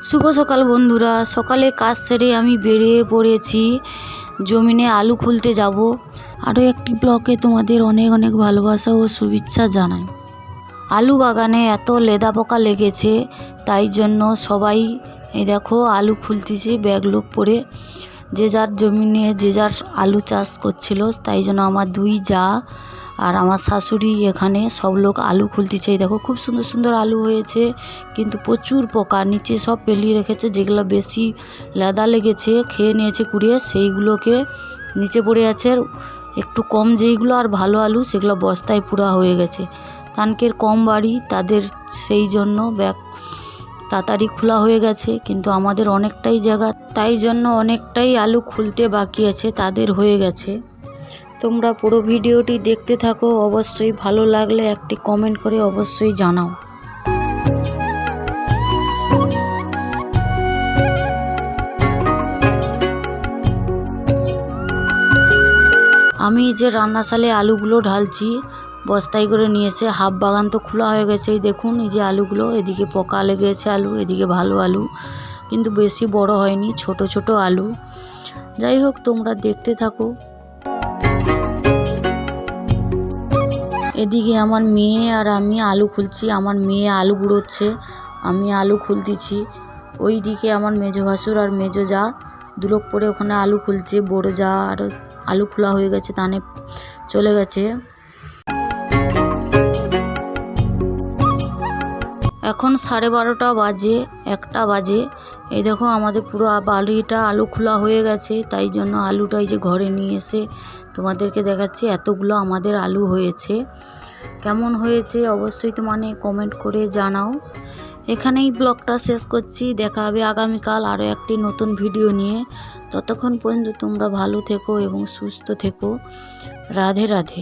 শুভ সকাল বন্ধুরা। সকালে কাজ সেরে আমি বেরিয়ে পড়েছি, জমিনে আলু খুলতে যাব। আরও একটি ব্লকে তোমাদের অনেক অনেক ভালোবাসা ও শুভেচ্ছা জানাই। আলু বাগানে এত লেদা পোকা লেগেছে, তাই জন্য সবাই এই দেখো আলু খুলতেছে ব্যাগ লোক পরে। যে যার জমিনে যে যার আলু চাষ করছিল, তাই জন্য আমার দুই জা আর আমার শাশুড়ি এখানে সব লোক আলু খুলতেছে। দেখো খুব সুন্দর সুন্দর আলু হয়েছে, কিন্তু প্রচুর পোকা নিচে সব পেলিয়ে রেখেছে। যেগুলো বেশি লেদা লেগেছে খেয়ে নিয়েছে কুড়িয়ে, সেইগুলোকে নিচে পড়ে আছে। একটু কম যেইগুলো আর ভালো আলু, সেগুলো বস্তায় পুরা হয়ে গেছে। তানকের কম বাড়ি তাদের, সেই জন্য ব্যাগ তাড়াতাড়ি খোলা হয়ে গেছে, কিন্তু আমাদের অনেকটাই জায়গা, তাই জন্য অনেকটাই আলু খুলতে বাকি আছে, তাদের হয়ে গেছে। তোমরা পুরো ভিডিওটি দেখতে থাকো, অবশ্যই ভালো লাগলে একটি কমেন্ট করে অবশ্যই জানাও। আমি যে রান্নাশালে আলুগুলো ঢালছি বস্তায় করে নিয়ে এসে, হাফ বাগান তো খোলা হয়ে গেছে। এই দেখুন এই যে আলুগুলো, এদিকে পোকা লেগেছে আলু, এদিকে ভালো আলু, কিন্তু বেশি বড় হয়নি, ছোট ছোট আলু। যাই হোক তোমরা দেখতে থাকো। এদিকে আমার মেয়ে আর আমি আলু খুলছি। আমার মেয়ে আলু গুঁড়োচ্ছে, আমি আলু খুলতেছি। ওই দিকে আমার মেজো ভাসুর আর মেজো যা দুলোক পরে ওখানে আলু খুলছে। বড় যা আর আলু খোলা হয়ে গেছে, তানে চলে গেছে। এখন 12:30 বাজে, 1টা বাজে। এই দেখো আমাদের পুরো বাড়িটা আলু খোলা হয়ে গেছে, তাই জন্য আলুটা এই যে ঘরে নিয়ে এসে তোমাদেরকে দেখাচ্ছি। এতগুলো আমাদের আলু হয়েছে। কেমন হয়েছে অবশ্যই তোমাকে কমেন্ট করে জানাও। এখানেই ব্লগটা শেষ করছি। দেখা হবে আগামীকাল আরও একটি নতুন ভিডিও নিয়ে। ততক্ষণ পর্যন্ত তোমরা ভালো থেকো এবং সুস্থ থেকো। রাধে রাধে।